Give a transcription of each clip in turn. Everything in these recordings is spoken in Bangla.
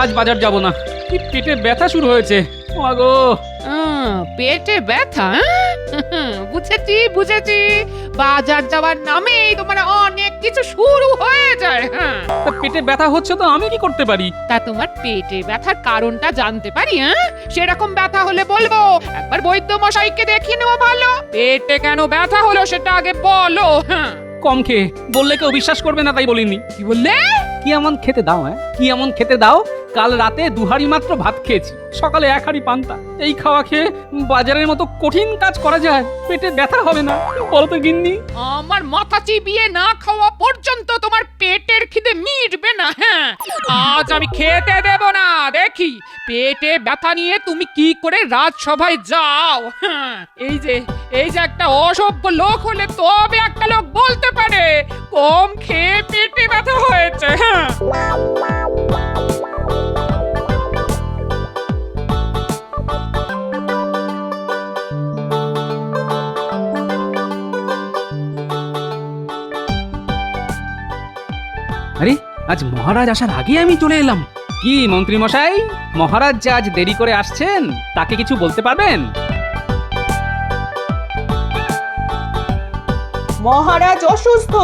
আজ বাজার যাব না। কি পেটে ব্যথা শুরু হয়েছে। ওগো, পেটে ব্যথা? বুঝেছি বুঝেছি, বাজার যাওয়ার নামেই তোমার অনেক কিছু শুরু হয়ে যায়। হ্যাঁ, তা পেটে ব্যথা হচ্ছে তো আমি কি করতে পারি? তা তোমার পেটে ব্যথার কারণটা জানতে পারি? হ্যাঁ, সেরকম ব্যথা হলে বলবো, একবার বৈদ্য মশাইকে দেখিয়ে নেওয়া ভালো। পেটে কেন ব্যথা হলো সেটা আগে বলো। হ্যাঁ, কম খেয়ে বললে কেউ বিশ্বাস করবে না, তাই বলিনি। কি বললে? কি এমন খেতে দাও? কি এমন খেতে দাও? কাল রাতে 2 হাঁড়ি মাত্র ভাত খেয়েছি, সকালে 1 হাঁড়ি পান্তা। এই খাওয়া খেয়ে বাজারের মতো কঠিন কাজ করা যায়? পেটে ব্যথা হবে না বলো তো গিন্নি? আমার মাথা চিবিয়ে না খাওয়া পর্যন্ত তোমার পেটের খিদে মিটবে না। হ্যাঁ, আজ আমি খেতে দেব না। দেখি পেটে ব্যথা নিয়ে তুমি কি করে রাজসভায় যাও। হ্যাঁ, এই যে একটা অসভ্য লোক হলে তবে একটা লোক বলতে পারে কম খেয়ে পেটে ব্যথা হয়েছে। হ্যাঁ, আরে, আজ মহারাজ আসার আগে আমি চলে এলাম। কি মন্ত্রী মশাই, মহারাজ যে আজ দেরি করে আসছেন তাকে কিছু বলতে পারবেন? মহারাজ অসুস্থ,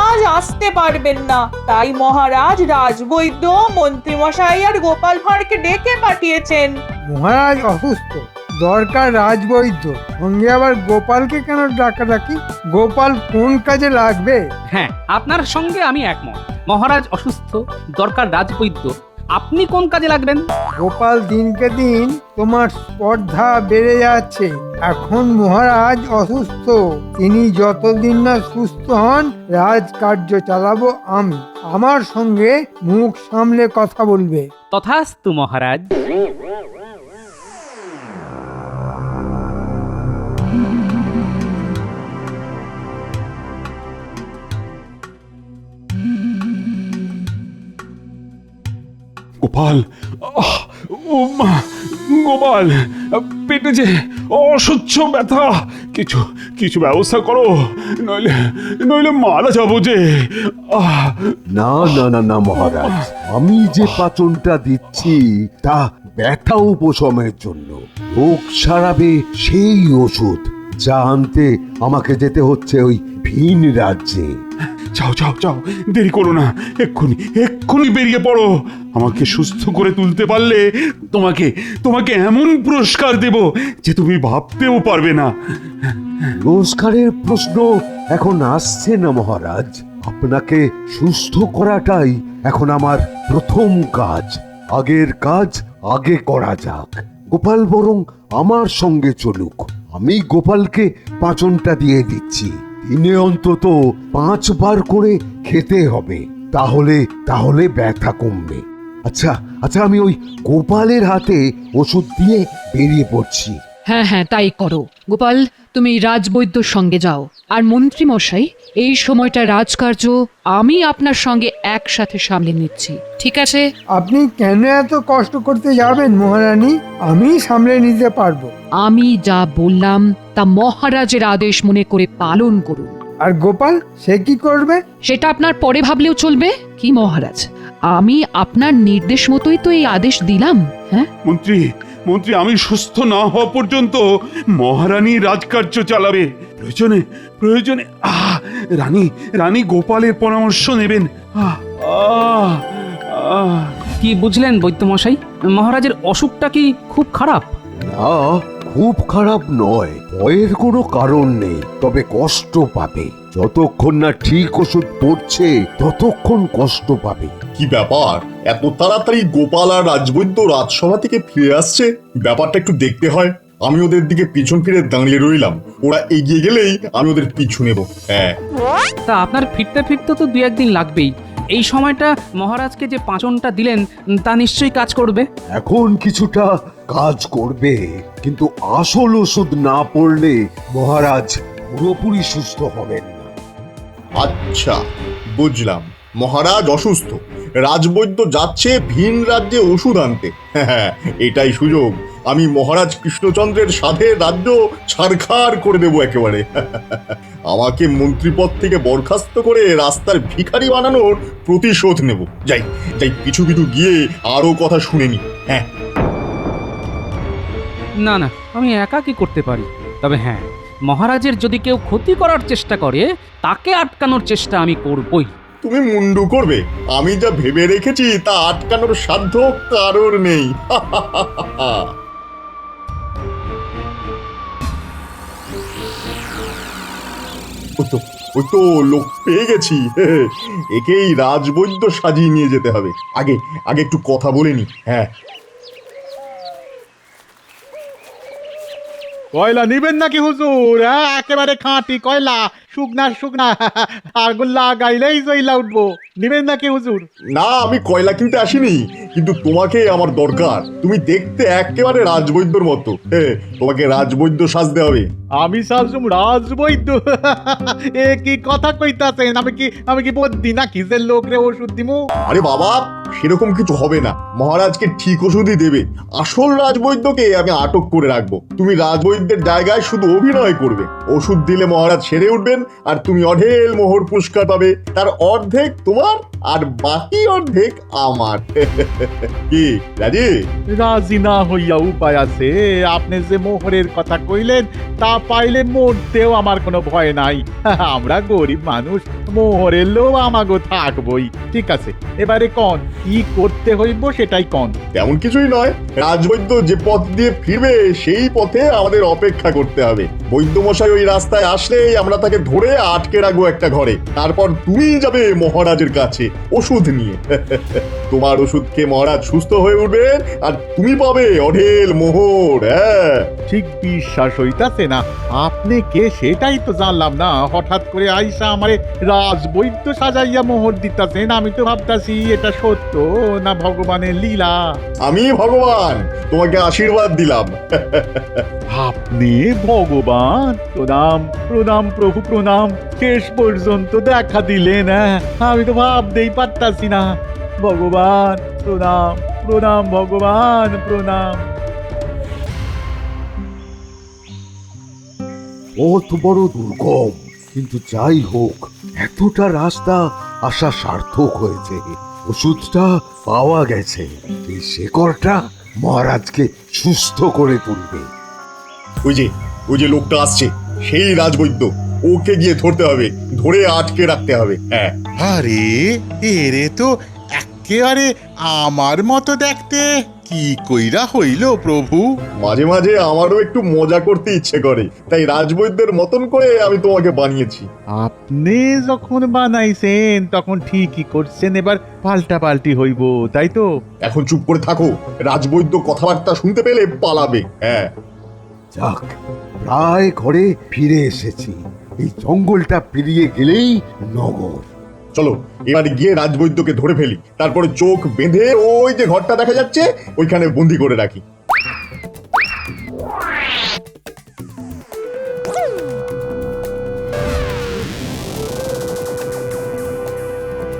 আজ আসতে পারবেন না। তাই মহারাজ রাজবৈদ্য, মন্ত্রীমশাই আর গোপাল ভাঁড়কে ডেকে পাঠিয়েছেন। মহারাজ অসুস্থ, দরকার রাজবৈদ্য, সঙ্গে আবার গোপালকে কেন ডাকাডাকি? গোপাল কোন কাজে লাগবে? হ্যাঁ, আপনার সঙ্গে আমি একমত। মহারাজ অসুস্থ, দরকার রাজবৈদ্য। আপনি কোন কাজে লাগবেন? গোপাল দিনকে দিন তোমার স্পর্ধা বেড়ে যাচ্ছে। এখন মহারাজ অসুস্থ, তিনি যতদিন না সুস্থ হন রাজকার্য চালাবো আমি। আমার সঙ্গে মুখ সামলে কথা বলবে। তথাস্তু মহারাজ। গোপাল, ও মা, গোপাল, পেটে যে অসহ্য ব্যথা। কিছু কিছু ব্যবস্থা করো, নইলে নইলে মারা যাবো যে। না না না না মহারাজ, আমি যে পাচনটা দিচ্ছি তা ব্যথা উপশমের জন্য। রোগ সারাবে সেই ওষুধ, যা আনতে আমাকে যেতে হচ্ছে ওই ভিন রাজ্যে। যাও যাও যাও, দেরি করো না, এক্ষুনি এক্ষুনি বেরিয়ে পড়ো। আমাকে সুস্থ করে তুলতে পারলে তোমাকে তোমাকে এমন পুরস্কার দেব যে তুমি ভাবতেও পারবে না। পুরস্কারের প্রশ্ন এখন আসছে না মহারাজ। আপনাকে সুস্থ করাটাই এখন আমার প্রথম কাজ। আগের কাজ আগে করা যাক। গোপাল বরং আমার সঙ্গে চলুক। আমি গোপালকে পাচনটা দিয়ে দিচ্ছি। দিনে অন্তত 5 বার করে খেতে হবে, তাহলে তাহলে ব্যথা কমবে। আচ্ছা আচ্ছা, আমি ওই গোপালের হাতে ওষুধ দিয়ে বেরিয়ে পড়ছি। হ্যাঁ হ্যাঁ, তাই করো গোপাল। তুমি রাজবৈদ্যর সঙ্গে যাও। আর মন্ত্রী মশাই, এই সময়টা রাজকার্য আমি আপনার সঙ্গে একসাথে সামলে নিচ্ছি, ঠিক আছে? আপনি কেন এত কষ্ট করতে যাবেন মহারানী? আমি সামলে নিতে পারবো। আমি যা বললাম তা মহারাজের আদেশ মনে করে পালন করুন। আর গোপাল, সে কি করবে? সেটা আপনার পরে ভাবলেও চলবে। কি মহারাজ, আমি আপনার নির্দেশ মতোই তো এই আদেশ দিলাম। হ্যাঁ মন্ত্রী, মন্ত্রী, আমি সুস্থ না হওয়া পর্যন্ত মহারানী রাজকার্য চালাবে। প্রয়োজনে প্রয়োজনে রানী রানী গোপালের পরামর্শ নেবেন। কি বুঝলেন বৈদ্য মশাই, মহারাজের অসুখটা কি খুব খারাপ? না, খুব খারাপ নয়। ভয়ের কোনো কারণ নেই, তবে কষ্ট পাবে। যতক্ষণ না ঠিক ওষুধ পড়ছে ততক্ষণ কষ্ট পাবে। কি ব্যাপার, এত তাড়াতাড়ি গোপাল আর রাজবৈদ্য রাজসভা থেকে ফিরে আসছে? ব্যাপারটা একটু দেখতে হয়। আমি ওদের দিকে পিছন ফিরে দাঁড়িয়ে রইলাম। ওরা এগিয়ে গেলেই আমি ওদের পিছু নেব। হ্যাঁ, তা আপনার ফিরতে ফিরতে তো 2-1 দিন লাগবেই। এই সময়টা মহারাজকে যে পাচনটা দিলেন তা নিশ্চয়ই কাজ করবে। এখন কিছুটা কাজ করবে, কিন্তু আসল ওষুধ না পড়লে মহারাজ পুরোপুরি সুস্থ হবেন না। আচ্ছা বুঝলাম। মহারাজ অসুস্থ, রাজবৈদ্য যাচ্ছে ভিন রাজ্যে ওষুধ আনতে। হ্যাঁ, এটাই সুযোগ। আমি মহারাজ কৃষ্ণচন্দ্রের সাথে রাজ্য ছারখার করে দেবো একেবারে। আমাকে মন্ত্রীপদ থেকে বরখাস্ত করে রাস্তার ভিখারি বানানোর প্রতিশোধ নেব। যাই যাই, পিছু পিছু গিয়ে আরো কথা শুনে নি। হ্যাঁ, না না, আমি একা কি করতে পারি? তবে হ্যাঁ, মহারাজের যদি কেউ ক্ষতি করার চেষ্টা করে তাকে আটকানোর চেষ্টা আমি করবই। তুমি মুন্ডু করবে? আমি যা ভেবে রেখেছি তা আটকানোর সাধ্য কারোর নেই। ওই তো লোক পেয়ে গেছি। একেই রাজবৈদ্য সাজিয়ে নিয়ে যেতে হবে। আগে আগে একটু কথা বলে নি। হ্যাঁ, কয়লা নিবেন নাকি হুজুর? হ্যাঁ, একেবারে খাঁটি কয়লা, শুকনা শুকনা, আগুন লাগাইলেই জইলা উঠবো। নিবেন নাকি হুজুর? না, আমি কয়লা কিনতে আসিনি, কিন্তু তোমাকে আমার দরকার। তুমি দেখতে একেবারে রাজবৈদ্যর মতো। তোমাকে রাজবৈদ্য সাজতে হবে। আমি সাজুম রাজবৈদ্য? এ কি কথা কইতাছেন? আমি কি বদ্যি নাকি যে লোকরে ওষুধ দিমু? আরে বাবা, সেরকম কিছু হবে না। মহারাজকে ঠিক ওষুধই দেবে। আসল রাজবৈদ্যকে আমি আটক করে রাখবো। তুমি রাজবৈদ্যের জায়গায় শুধু অভিনয় করবে। ওষুধ দিলে মহারাজ সেরে উঠবেন, আর তুমি অঢেল মোহর পুরস্কার পাবে। তার অর্ধেক তোমার আর বাকি অর্ধেক আমার। কি রাজি? রাজি না হইয়া উপায় আছে? আপনি যে মোহরের কথা কইলেন তা পাইলে মরতেও আমার কোনো ভয় নাই। আমরা গরিব মানুষ, মোহরের লোভ আমাগো থাকবই। ঠিক আছে, এবারে কন কি করতে হইব সেটাই কন। তেমন কিছুই নয়, রাজবৈদ্য যে পথ দিয়ে ফিরবে সেই পথে আমাদের অপেক্ষা করতে হবে। বৈদ্যমশাই ওই রাস্তায় আসলেই আমরা তাকে ধরে আটকে রাখবো একটা ঘরে। তারপর তুমি যাবে মহারাজের কাছে ওষুধ নিয়ে। তোমার ওষুধ খেয়ে মহারাজ সুস্থ হয়ে উঠবেন, আর তুমি পাবে অঢেল মোহর। হ্যাঁ, ঠিক বিশ্বাস হইতাছে না। আপনি কে সেটাই তো জানলাম না। হঠাৎ করে আইসা আমারে রাজবৈদ্য সাজাইয়া মোহর দিতাছেন। আমি তো ভাবতাছি এটা সত্য না ভগবানের লীলা। আমি ভগবান, তোমাকে আশীর্বাদ দিলাম। আপনি ভগবান? প্রণাম প্রণাম প্রভু প্রণাম। শেষ পর্যন্ত দেখা দিলেন। আমি তো ভাবতেই পারতাছি না। ভগবান প্রণাম প্রণাম, ভগবান প্রণাম। পথ বড় দুর্গম, কিন্তু যাই হোক এতটা রাস্তা আসা সার্থক হয়েছে। ওষুধটা পাওয়া গেছে। এই শেকড়টা মহারাজকে সুস্থ করে তুলবে। ওই যে লোকটা আসছে, সেই রাজবৈদ্য। ওকে গিয়ে ধরতে হবে, ধরে আটকে রাখতে হবে। হ্যাঁ, আরে এরে তো একেবারে আমার মতো দেখতে। কি কইরা হইল প্রভু? মাঝে মাঝে আমারও একটু মজা করতে ইচ্ছে করে, তাই রাজবৈদ্যের মতন করে আমি তোমাকে বানিয়েছি। আপনি যখন বানাইছেন তখন ঠিকই করছেন। এবার পাল্টা পাল্টি হইব, তাই তো? এখন চুপ করে থাকো। রাজবৈদ্য কথাবার্তা শুনতে পেলে পালাবে। হ্যাঁ, যাক, প্রায় ঘরে ফিরে এসেছি। এই জঙ্গলটা পেরিয়ে গেলেই নগর। চলো এবার গিয়ে রাজবৈদ্যকে ধরে ফেলি। তারপরে চোখ বেঁধে ওই যে ঘরটা দেখা যাচ্ছে ওইখানে বন্দি করে রাখি।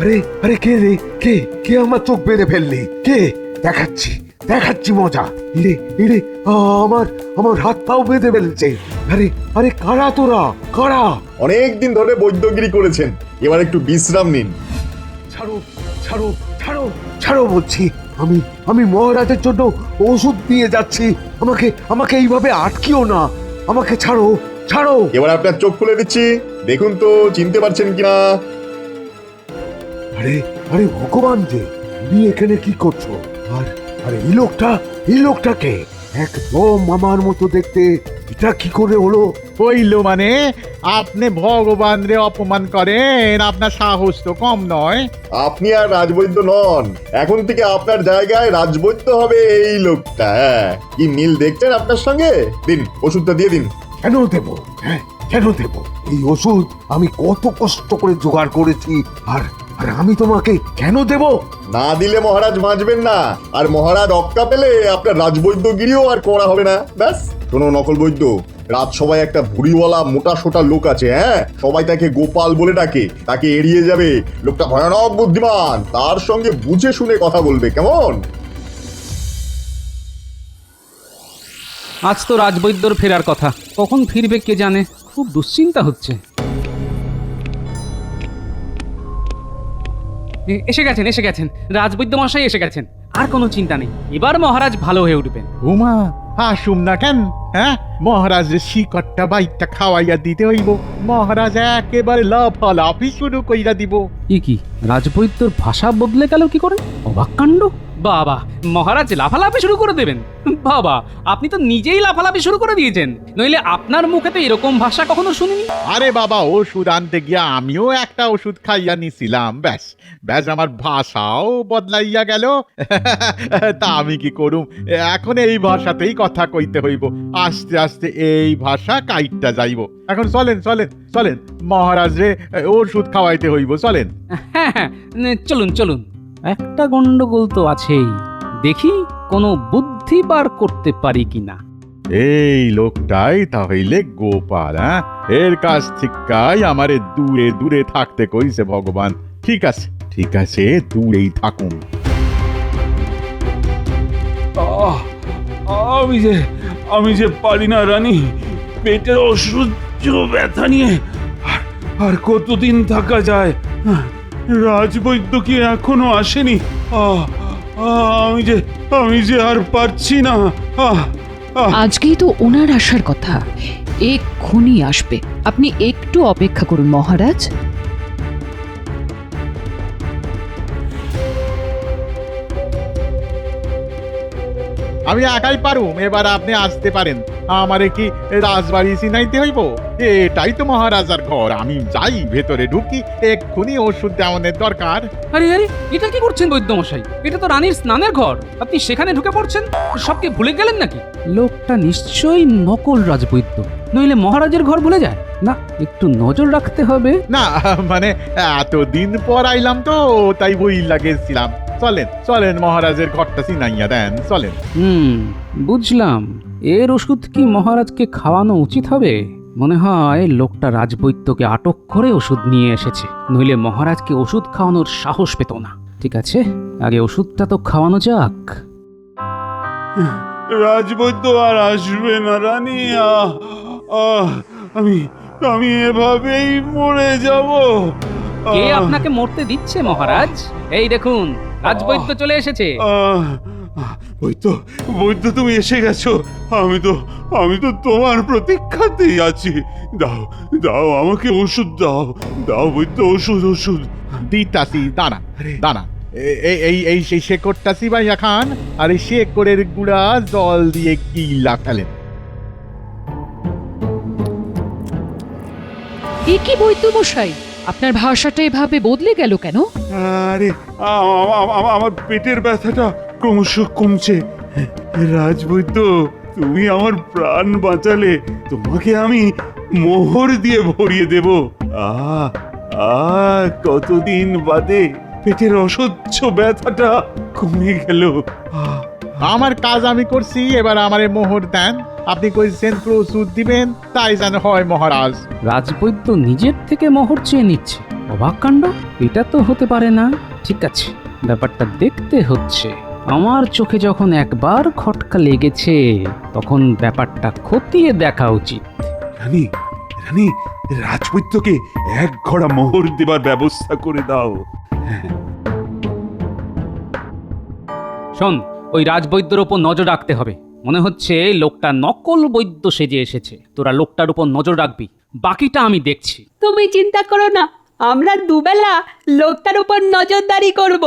আরে আরে, কে রে? কে কে আমার চোখ বেঁধে ফেললি? কে? দেখাচ্ছি দেখাচ্ছি মজা। ইরে ইরে, আমার আমার হাত পাও বেঁধে ফেলছে। আরে আরে, কারা তোরা? কারা? অনেকদিন ধরে বৈদ্যগিরি করেছেন, এবার একটু বিশ্রাম নিন। ছাড়ো ছাড়ো ছাড়ো ছাড়ো বলছি। আমি আমি মহারাজের জন্য ওষুধ দিয়ে যাচ্ছি। আমাকে আমাকে এইভাবে আটকিও না। আমাকে ছাড়ো ছাড়ো। এবার আপনার চোখ খুলে দিচ্ছি, দেখুন তো চিনতে পারছেন কিনা। আরে আরে, ভগবান যে, তুমি এখানে কি করছো? আর আরে, এই লোকটাকে একদম আমার মতো দেখতে। এটা কি করে হলো? হইল মানে আপনি ভগবান রে অপমান করেন? আপনার সাহস তো কম নয়। আপনি আর রাজবৈদ্য নন, এখন থেকে আপনার জায়গায় রাজবৈদ্য হবে এই লোকটা। হ্যাঁ, কি মিল দেখছেন আপনার সঙ্গে? দিন, ওষুধটা দিয়ে দিন। কেন দেব? হ্যাঁ, কেন দেব? এই ওষুধ আমি কত কষ্ট করে জোগাড় করেছি, আর আর আমি তোমাকে কেন দেব? না দিলে মহারাজ বাঁচবেন না, আর মহারাজ অক্কা পেলে আপনার রাজবৈদ্যগিরিও আর করা হবে না। ব্যাস। শোনো নকল বৈদ্য, রাজসভায় একটা ভুড়িওয়ালা মোটা সোটা লোক আছে। হ্যাঁ, সবাই তাকে গোপাল বলে ডাকে। তাকে এড়িয়ে যাবে। লোকটা ভয়ানক বুদ্ধিমান, তার সঙ্গে বুঝে শুনে কথা বলবে, কেমন? আজ তো রাজবৈদ্যর ফেরার কথা, কখন ফিরবে কে জানে, খুব দুশ্চিন্তা হচ্ছে। এসে গেছেন রাজবৈদ্য মশাই এসে গেছেন। আর কোনো চিন্তা নেই, এবার মহারাজ ভালো হয়ে উঠবেন। উমা আসুম না কেন? হ্যাঁ, মহারাজের শিকড়টা বাইকটা খাওয়াইয়া দিতে হইব। মহারাজ একেবারে লাফালাফি শুরু কইরা দিব। কি রাজবৈদ্যর ভাষা বদলে গেল কি করে? অবাক কাণ্ড। বাবা, মহারাজ লাফালাফি শুরু করে দেবেন? বাবা, আপনি তো নিজেই লাফালাফি শুরু করে দিয়েছেন, নইলে আপনার মুখে তো এরকম ভাষা কখনো শুনিনি। আরে বাবা, ওষুধ আনতে গিয়া আমিও একটা ওষুধ খাইয়া নিছিলাম, ব্যাস ব্যাস আমার ভাষাও বদলাইয়া গেল। তা আমি কি করুম, এখন এই ভাষাতেই কথা কইতে হইব, আস্তে আস্তে এই ভাষা কাইটটা যাইব। এখন চলেন চলেন চলেন, মহারাজ রে ওষুধ খাওয়াইতে হইব, চলেন। হ্যাঁ, চলুন চলুন। একটা গন্ডগোল তো আছেই, দেখি কোনো বুদ্ধি বার করতে পারি কিনা। এই লোকটাই তাহলে গোপাল, হ্যাঁ? এর কাছ থেকেই আমারে দূরে দূরে থাকতে কইছে ভগবান। ঠিক আছে ঠিক আছে, দূরেই থাকুন। আমি যে পারি না রানী, পেটের অসহ্য ব্যথা নিয়ে আর কতদিন থাকা যায়? রাজবৈদ্য কি এখনো আসেনি? আমি যে আর পারছি না। আজকেই তো ওনার আসার কথা, এক্ষুনি আসবে। আপনি একটু অপেক্ষা করুন মহারাজ। আমি একাই পারুম, এবার আপনি আসতে পারেন। আমারে কি রাজবাড়ি চিনাইতে হইব? এটাই তো মহারাজার ঘর। আমি যাই, ভেতরে ঢুকি, এক্ষুনি ওষুধ দেওয়ানোর দরকার। আরে এটা কি করছেন বৈদ্য মশাই? এটা তো রানীর স্নানের ঘর, আপনি সেখানে ঢুকে পড়ছেন। সবকে ভুলে গেলেন নাকি? লোকটা নিশ্চয়ই নকল রাজবৈদ্য, নইলে মহারাজের ঘর ভুলে যায় না। একটু নজর রাখতে হবে। না মানে এতদিন পর আইলাম তো, তাই বই লাগেছিলাম। চলেন চলেন, মহারাজের ঘরটা চিনাইয়া দেন, চলেন। বুঝলাম। এর ওষুধ কি মহারাজকে খাওয়ানো উচিত হবে? মনে হয় লোকটা রাজবৈদ্যকে আটক করে ওষুধ নিয়ে এসেছে, নইলে মহারাজকে ওষুধ খাওয়ানোর সাহস পেত না। ঠিক আছে, আগে ওষুধটা তো খাওয়ানো যাক। রাজবৈদ্য আর আসবে না রানী। আমি এভাবেই মরে যাব। কে আপনাকে মরতে দিচ্ছে মহারাজ? এই দেখুন, রাজবৈদ্য চলে এসেছে। বৈদ্য তুমি এসে গেছো। আমি তো তোমার প্রতীক্ষাতেই আছি। দাও আমাকে ওষুধ দাও বৈদ্য, ওষুধ। দিতাছি, দানা দানা। এই সেই শেকড়টা সিবাইয়া খান, আর এই শেকড়ের গুঁড়া জল দিয়ে গিলা ফেলেন। এ কি বৈদ্য মশাই, আপনার ভাষাটা এভাবে বদলে গেল কেন? আরে আমার পেটের ব্যথাটা ক্রমশ কমছে। রাজবৈদ্য, তুমি আমার প্রাণ বাঁচালে, তোমাকে আমি মোহর দিয়ে ভরিয়ে দেব। কতদিন বাদে পেটের অসহ্য ব্যথাটা কমে গেল। আমার কাজ আমি করছি, এবার আমারে মোহর দেন। আপনি কইছেন প্রস্তুত দিবেন, তাই যেন হয় মহারাজ। রাজবৈদ্য নিজের থেকে মোহর চেয়ে নিচ্ছে, অবাক কাণ্ড। এটা তো হতে পারে না। ঠিক আছে, ব্যাপারটা দেখতে হচ্ছে। আমার চোখে যখন একবার খটকা লেগেছে, তখন ব্যাপারটা খতিয়ে দেখা উচিত। রানী, রাজবৈদ্যকে এক ঘড়া মোহর দেবার ব্যবস্থা করে দাও। শোন, ওই রাজবৈদ্যর ওপর নজর রাখতে হবে। মনে হচ্ছে লোকটা নকল বৈদ্য সেজে এসেছে। তোরা লোকটার উপর নজর রাখবি, বাকিটা আমি দেখছি। তুমি চিন্তা করো না, আমরা দুবেলা লোকটার উপর নজরদারি করব।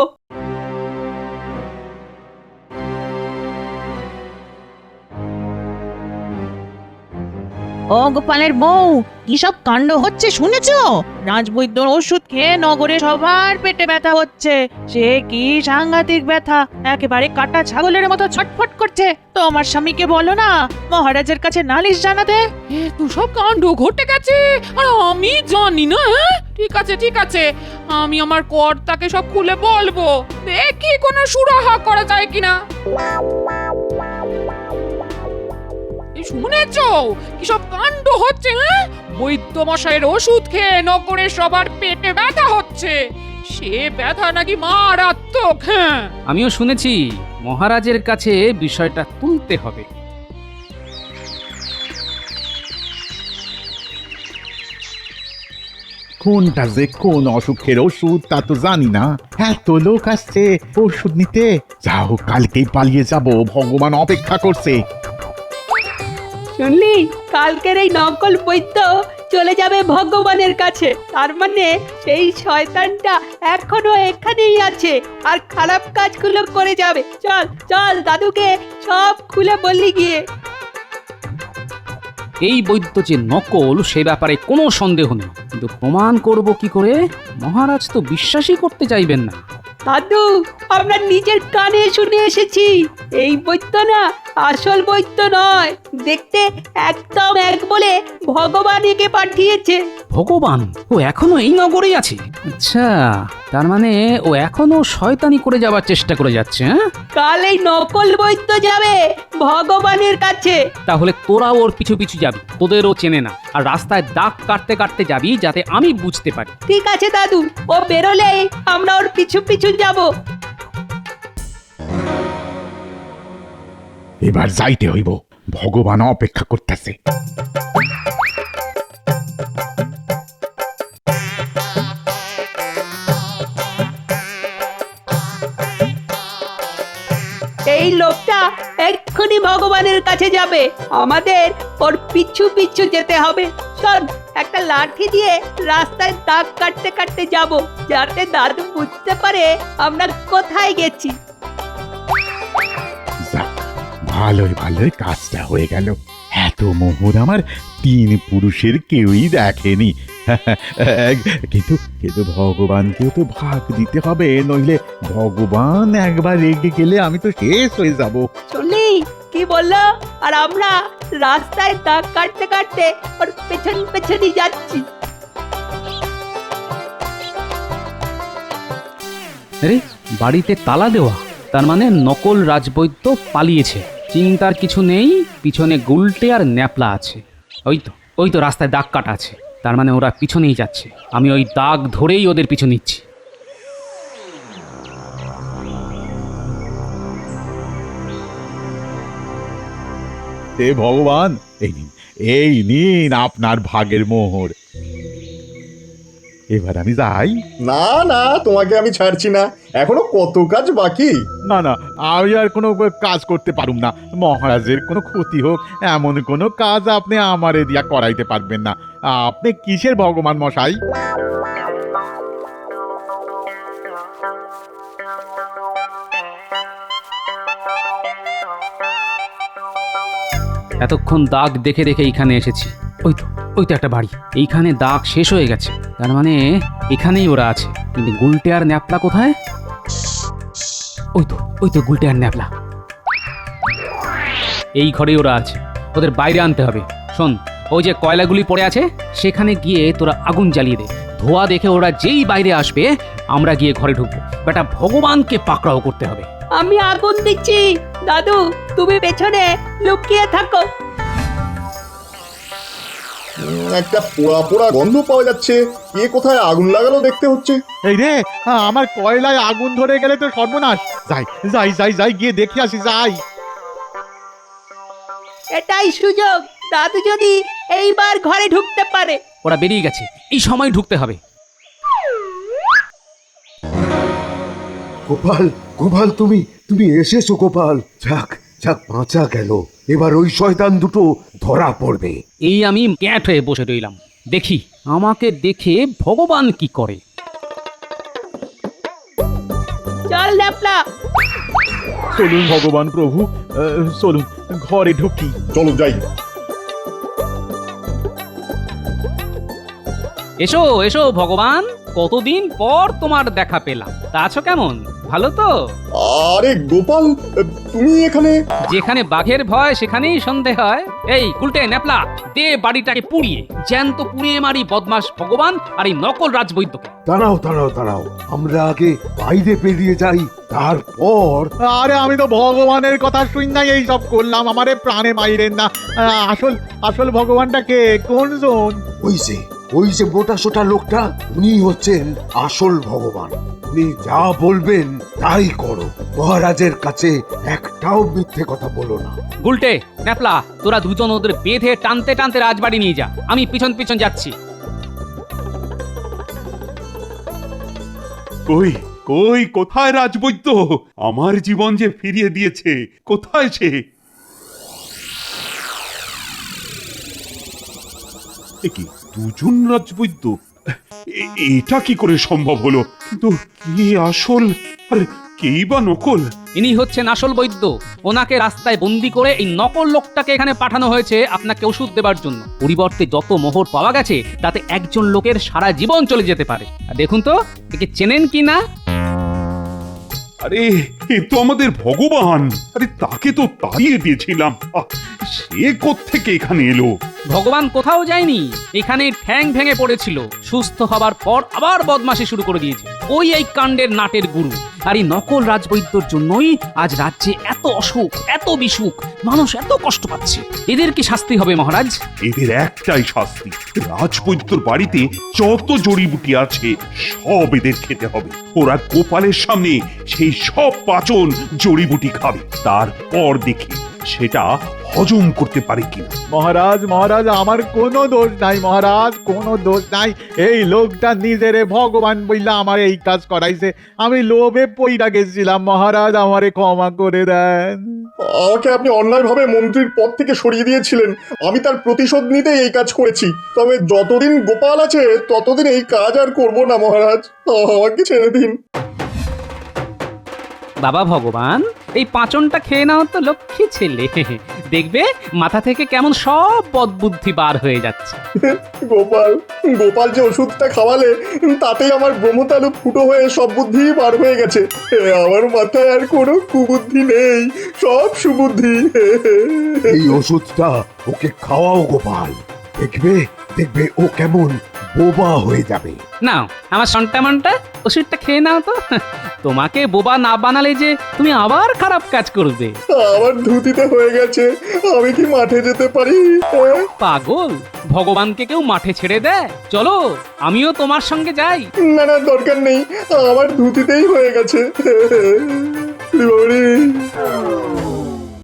ও গোপালের বউ, কি সব কাণ্ড হচ্ছে শুনেছো? রাজবৈদ্যর ওষুধ খেয়ে নগরে সবার পেটে ব্যথা হচ্ছে। সে কি সাংঘাতিক ব্যথা, একেবারে কাটা ছাগলের মতো ছটফট করছে। তোমার স্বামীকে বলো না মহারাজের কাছে নালিশ জানাতে। এত সব কাণ্ড ঘটে গেছে আর আমি জানি না। ঠিক আছে, আমি আমার কর্তাকে সব খুলে বলবো। দেখি কোনো সুরাহা করা যায় কিনা। শুনেছো কি সব কাণ্ড হচ্ছে? বৈদ্য মশাইয়ের ওষুধ খেয়ে নগরে সবার পেটে ব্যথা হচ্ছে। সে ব্যথা নাকি মারাত্মক। আমিও শুনেছি, মহারাজের কাছে বিষয়টা তুলতে হবে। কোনটা যে কোন অসুখের ওষুধ তা তো জানি না। এত লোক আসছে ওষুধ নিতে। যাও, কালকেই পালিয়ে যাব, ভগবান অপেক্ষা করছে। শুনলি, কালকের এই নকল বৈদ্য চলে যাবে ভগবানের কাছে। তার মানে সেই শয়তানটা এখনো এখানেই আছে আর খারাপ কাজগুলো করে যাবে। চল চল, দাদুকে সব খুলে বললি গিয়ে। এই বৈদ্য যে নকল সে ব্যাপারে কোনো সন্দেহ নেই, কিন্তু প্রমাণ করব কি করে? মহারাজ তো বিশ্বাসই করতে চাইবেন না। দাদু, আমরা নিজের কানে শুনে এসেছি এই বৈদ্য না আসল বৈদ্য নয়। দেখতে একদম এক বলে ভগবান একে পাঠিয়েছে। ভগবান? ও এখনো এই নগরেই আছে? আচ্ছা, তার মানে ও এখনো শয়তানি করে যাবার চেষ্টা করে যাচ্ছে। হ্যাঁ, কাল এই নকল বৈদ্য যাবে ভগবানের কাছে। তাহলে তোরা ওর পিছু পিছু যাবি, তোদেরও চেনে না, আর রাস্তায় দাগ কাটতে কাটতে যাবি যাতে আমি বুঝতে পারি। ঠিক আছে দাদু, ও বেরোলেই আমরা ওর পিছু পিছু যাব। এবার যাইতে হইব, ভগবান অপেক্ষা করতেছে। এই লোকটা এক্ষুনি ভগবানের কাছে যাবে, আমাদের ওর পিছু পিছু যেতে হবে। চল, একটা লাঠি দিয়ে রাস্তায় দাগ কাটতে কাটতে যাব, যাতে দাদু বুঝতে পারে আমরা কোথায় গেছি। যাক, ভালোই ভালোই কাজটা হয়ে গেল। এত মোহর আমার 3 পুরুষের কেউই দেখেনি। কিন্তু কিন্তু ভগবানকেও তো ভাগ দিতে হবে, নইলে ভগবান একবার রেগে গেলে আমি তো শেষ হয়ে যাব। শুনলি কি বললো? আর আমরা রাস্তায় দাগ কাটতে কাটতে ওর পেছন পেছনই যাচ্ছি। আরে, বাড়িতে তালা দেওয়া, তার মানে নকল রাজবৈদ্য পালিয়েছে। চিন্তার কিছু নেই, পিছনে গুলটে আর ন্যাপলা আছে। ওই তো রাস্তায় দাগ কাটা আছে, তার মানে ওরা পিছনেই যাচ্ছে। আমি ওই দাগ ধরেই ওদের পিছু নিচ্ছি। হে ভগবান, এই নিন আপনার ভাগের মোহর। এবার আমি যাই। না না, তোমাকে আমি ছাড়ছি না, এখনো কত কাজ বাকি। না না, আমি আর কোনো কাজ করতে পারুম না। মহারাজের কোনো ক্ষতি হোক এমন কোনো কাজ আপনি আমারে দিয়া করাইতে পারবেন না। আপনি কিসের ভগবান মশাই? এতক্ষণ দাগ দেখে দেখে এইখানে এসেছি। ওই তো একটা বাড়ি, এইখানে দাগ শেষ হয়ে গেছে, তার মানে এখানেই ওরা আছে। কিন্তু গুলটে আর ন্যাপলা কোথায়? ওই তো গুলটে আর ন্যাপলা, এই ঘরেই ওরা আছে। ওদের বাইরে আনতে হবে। শোন, ওই যে কয়লাগুলি পড়ে আছে সেখানে গিয়ে তোরা আগুন জ্বালিয়ে দে। ধোয়া দেখে ওরা যেই বাইরে আসবে আমরা গিয়ে ঘরে ঢুকবো। বেটা, ভগবানকে পাকড়াও করতে হবে। আমি আগুন দিচ্ছি, দাদু তুমি পেছনে লুকিয়ে থাকো। একটা পোড়া পোড়া গন্ধ পাওয়া যাচ্ছে, কে কোথায় আগুন লাগালো দেখতে হচ্ছে। এই রে, আমার কয়লায় আগুন ধরে গেলে তো সর্বনাশ। যাই যাই যাই যাই, গিয়ে দেখে আসি, যাই। এটাই সুযোগ, দাদু যদি এইবার ঘরে ঢুকতে পারে। ওরা বেরিয়ে গেছে, এই সময় ঢুকতে হবে। গোপাল, গোপাল, তুমি এসেছো গোপাল। যাক যাক, বাঁচা গেল। এবার ওই শয়তান দুটো ধরা পড়বে। এই আমি ক্যাট হয়ে বসে রইলাম, দেখি আমাকে দেখে ভগবান কি করে। চল ন্যাপলা। চলুন ভগবান প্রভু, চলুন ঘরে ঢুকি। চলো যাই। এসো এসো ভগবান, কতদিন পর তোমার দেখা পেলাম। তা আছো কেমন? ভালো তো? আরে গোপাল, তুমি এখানে? যেখানে বাঘের ভয় সেখানেই সন্দেহ হয়। এই গুলটে ন্যাপলা, দে বাড়িটাকে পুড়িয়ে, জ্যান্ত পুড়িয়ে মারি বদমাস ভগবান আর এই নকল রাজবৈদ্যকে। দাঁড়াও, আমরা আগে বাইরে বেরিয়ে যাই, তারপর। আরে আমি তো ভগবানের কথা শুন নাই এই সব করলাম, আমারে প্রাণে মাইরেন না। আসল ভগবানটা কে, কোন জন? ওই যে মোটা সোটা লোকটা, উনি হচ্ছেন আসল ভগবান। উনি যা বলবেন তাই করো। মহারাজের কাছে একটাও মিথ্যে কথা বলো না। গুলটে ন্যাপলা, তোরা দুজন ওদের বেঁধে টানতে টানতে রাজবাড়ি নিয়ে যা, আমি পিছন পিছন যাচ্ছি। কই কই কোথায় রাজবৈদ্য? আমার জীবন যে ফিরিয়ে দিয়েছে, কোথায় সে? এ কি, দুজন রাজবৈদ্য? এটা কি করে সম্ভব হলো? কিন্তু কি আসল আর কেই বা নকল? ইনি হচ্ছেন আসল বৈদ্য। ওনাকে রাস্তায় বন্দি করে এই নকল লোকটাকে এখানে পাঠানো হয়েছে আপনাকে ওষুধ দেবার জন্য। পরিবর্তে যত মোহর পাওয়া গেছে তাতে একজন লোকের সারা জীবন চলে যেতে পারে। আর দেখুন তো একে চেনেন কি না? আরে এ তো আমাদের ভগবান। আরে তাকে তো তাড়িয়ে দিয়েছিলাম, সে কোত্থেকে এখানে এলো? ভগবান কোথাও যায়নি, এখানে ঠ্যাং ভেঙে পড়েছিল। সুস্থ হবার পর আবার বদমাশি শুরু করে দিয়েছে। ওই এই কাণ্ডের নাটের গুরু। আর এই নকল রাজবৈদ্যর জন্যই আজ রাজ্যে এত অসুখ, এত বিসুখ, মানুষ এত কষ্ট পাচ্ছে। এদের কি শাস্তি হবে মহারাজ? এদের একটাই শাস্তি, রাজবৈদ্যর বাড়িতে যত জড়িবুটি আছে সব এদের খেতে হবে। ওরা গোপালের সামনে সেই সব পাচন জড়িবুটি খাবে, তারপর দেখি সেটা হজম করতে পারে কিনা। মহারাজ মহারাজ, আমার কোনো দোষ নাই মহারাজ, কোনো দোষ নাই। এই লোকটা নিজেরে ভগবান বইলা আমার এই কাজ করাইছে। আমি লোভে পইরা গেছিলাম মহারাজ, আমারে ক্ষমা করে দেন। আমাকে আপনি অন্যায়ভাবে মন্ত্রীর পদ থেকে সরিয়ে দিয়েছিলেন, আমি তার প্রতিশোধ নিতে এই কাজ করেছি। তবে যতদিন গোপাল আছে ততদিন এই কাজ আর করব না মহারাজ, আমাকে ছেড়ে দিন। বাবা ভগবান, এই পাঁচনটা খেয়ে নাও তো লক্ষ্মী ছেলে। দেখবে মাথা থেকে কেমন সব বদবুদ্ধি বার হয়ে যাচ্ছে। গোপাল গোপাল যে ওষুধটা খাওয়ালে তাতেই আমার ব্রহ্মতালু ফুটো হয়ে সব বুদ্ধি বার হয়ে গেছে। আমার মাথায় আর কোনো কুবুদ্ধি নেই, সব সুবুদ্ধি। এই ওষুধটা ওকে খাওয়াও গোপাল, দেখবে দেখবে ও কেমন বোবা হয়ে যাবে। নাও আমার সন্টামনটা, ওষুধটা খেয়ে নাও তো। তোমাকে বোবা না বানালে যে তুমি আবার খারাপ কাজ করবে। আমার ধুতিতে হয়ে গেছে, আমি কি মাঠে যেতে পারি? পাগল, ভগবানকে কেউ মাঠে ছেড়ে দেয়? চলো আমিও তোমার সঙ্গে যাই। না না, দরকার নেই, আমার ধুতিতেই হয়ে গেছে।